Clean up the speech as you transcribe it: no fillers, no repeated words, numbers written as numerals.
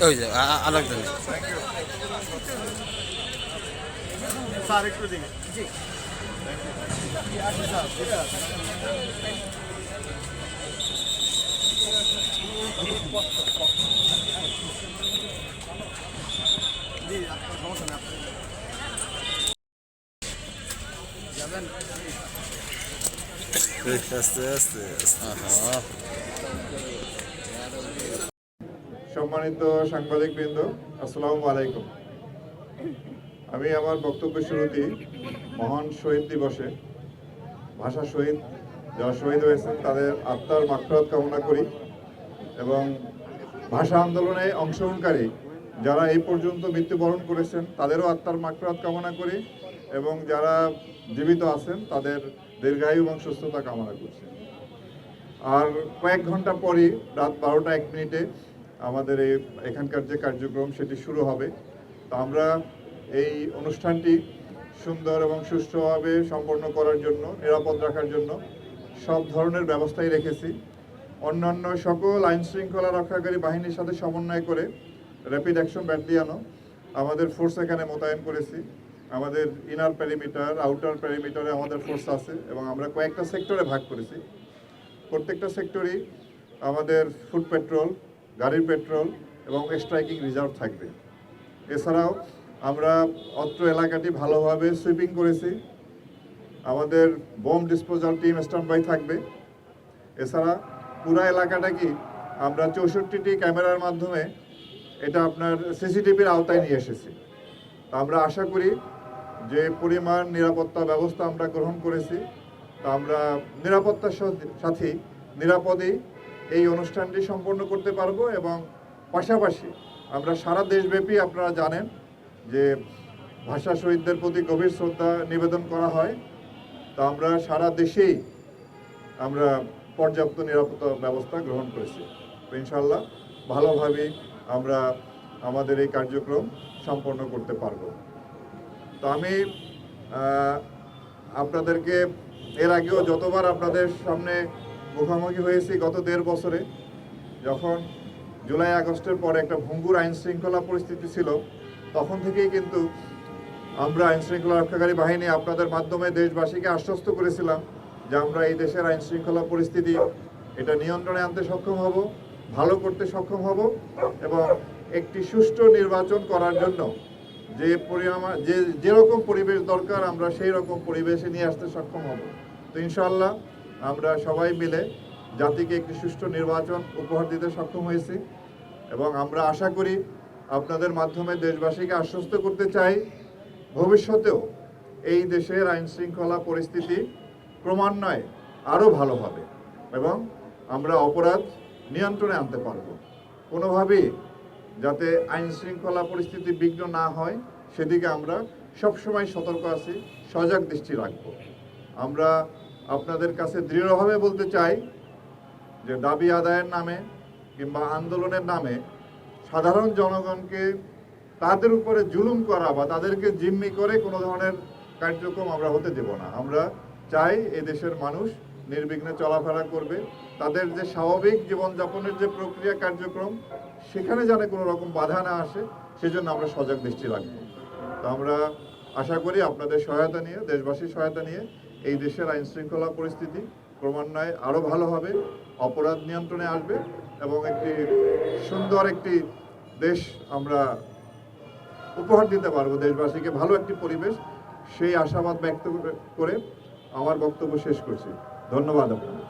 ওই যে আরেকজন স্যার একটু দিকে জি আস্তে আস্তে সম্মানিত সাংবাদিকবৃন্দ, আসসালামু আলাইকুম। আমি আমার বক্তব্য শুরুতেই মহান শহীদ দিবসে ভাষা শহীদ যারা শহীদ হয়েছেন তাদের আত্মার মাগফিরাত কামনা করি এবং ভাষা আন্দোলনে অংশগ্রহণকারী যারা এই পর্যন্ত মৃত্যুবরণ করেছেন তাদেরও আত্মার মাগফিরাত কামনা করি এবং যারা জীবিত আছেন তাদের দীর্ঘায়ু এবং সুস্থতা কামনা করছি। আর কয়েক ঘন্টা পরই রাত 12টা 1 মিনিটে আমাদের এখানকার যে কার্যক্রম সেটি শুরু হবে। তো আমরা এই অনুষ্ঠানটি সুন্দর এবং সুষ্ঠুভাবে সম্পন্ন করার জন্য, নিরাপদ রাখার জন্য সব ধরনের ব্যবস্থাই রেখেছি। অন্যান্য সকল আইন শৃঙ্খলা রক্ষাকারী বাহিনীর সাথে সমন্বয় করে র্যাপিড অ্যাকশন ব্যাটালিয়নও আমাদের ফোর্স এখানে মোতায়েন করেছি। আমাদের ইনার প্যারিমিটার, আউটার প্যারিমিটারে আমাদের ফোর্স আছে এবং আমরা কয়েকটা সেক্টরে ভাগ করেছি। প্রত্যেকটা সেক্টরেই আমাদের ফুট পেট্রোল, গাড়ির পেট্রোল এবং স্ট্রাইকিং রিজার্ভ থাকবে। এছাড়াও আমরা অত্র এলাকাটি ভালোভাবে সুইপিং করেছি। আমাদের bomb disposal team stand by থাকবে। এছাড়া পুরা এলাকাটা কি আমরা 64টি ক্যামেরার মাধ্যমে এটা আপনার সিসিটিভির আওতায় নিয়ে এসেছি। তা আমরা আশা করি যে পরিমাণ নিরাপত্তা ব্যবস্থা আমরা গ্রহণ করেছি তা আমরা নিরাপত্তার সাথে নিরাপদেই এই অনুষ্ঠানটি সম্পন্ন করতে পারবো এবং পাশাপাশি আমরা সারা দেশব্যাপী আপনারা জানেন যে ভাষা শহীদদের প্রতি গভীর শ্রদ্ধা নিবেদন করা হয়। তা আমরা সারা দেশেই আমরা পর্যাপ্ত নিরাপত্তা ব্যবস্থা গ্রহণ করেছি। তো ইনশাল্লাহ ভালোভাবেই আমরা আমাদের এই কার্যক্রম সম্পন্ন করতে পারবো। তো আমি আপনাদেরকে এর আগেও যতবার আপনাদের সামনে মুখোমুখি হয়েছি গত 1.5 বছরে, যখন জুলাই আগস্টের পরে একটা ভঙ্গুর আইন শৃঙ্খলা পরিস্থিতি ছিল, তখন থেকেই কিন্তু আমরা আইন শৃঙ্খলা রক্ষাকারী বাহিনী আপনাদের মাধ্যমে দেশবাসীকে আশ্বস্ত করেছিলাম যে আমরা এই দেশের আইন শৃঙ্খলা পরিস্থিতি এটা নিয়ন্ত্রণে আনতে সক্ষম হব, ভালো করতে সক্ষম হব এবং একটি সুষ্ঠু নির্বাচন করার জন্য যেরকম পরিবেশ দরকার আমরা সেই রকম পরিবেশে নিয়ে আসতে সক্ষম হব। তো ইনশাআল্লাহ আমরা সবাই মিলে জাতিকে একটি সুষ্ঠু নির্বাচন উপহার দিতে সক্ষম হয়েছি এবং আমরা আশা করি আপনাদের মাধ্যমে দেশবাসীকে আশ্বস্ত করতে চাই ভবিষ্যতেও এই দেশের আইন শৃঙ্খলা পরিস্থিতি ক্রমান্বয়ে আরও ভালো হবে এবং আমরা অপরাধ নিয়ন্ত্রণে আনতে পারব। কোনোভাবেই যাতে আইন শৃঙ্খলা পরিস্থিতি বিঘ্ন না হয় সেদিকে আমরা সবসময় সতর্ক আছি, সজাগ দৃষ্টি রাখব। আমরা আপনাদের কাছে দৃঢ়ভাবে বলতে চাই যে দাবি আদায়ের নামে কিংবা আন্দোলনের নামে সাধারণ জনগণকে তাদের উপরে জুলুম করা বা তাদেরকে জিম্মি করে কোনো ধরনের কার্যক্রম আমরা হতে দেব না। আমরা চাই এদেশের মানুষ নির্বিঘ্নে চলাফেরা করবে, তাদের যে স্বাভাবিক জীবনযাপনের যে প্রক্রিয়া কার্যক্রম সেখানে যেন কোনো রকম বাধা না আসে সেজন্য আমরা সজাগ দৃষ্টি রাখব। তো আমরা আশা করি আপনাদের সহায়তা নিয়ে, দেশবাসীর সহায়তা নিয়ে এই দেশের আইন শৃঙ্খলা পরিস্থিতি ক্রমান্বয়ে আরও ভালো হবে, অপরাধ নিয়ন্ত্রণে আসবে এবং একটি সুন্দর একটি দেশ আমরা উপহার দিতে পারবো দেশবাসীকে, ভালো একটি পরিবেশ। সেই আশাবাদ ব্যক্ত করে আমার বক্তব্য শেষ করছি। ধন্যবাদ আপনাদের।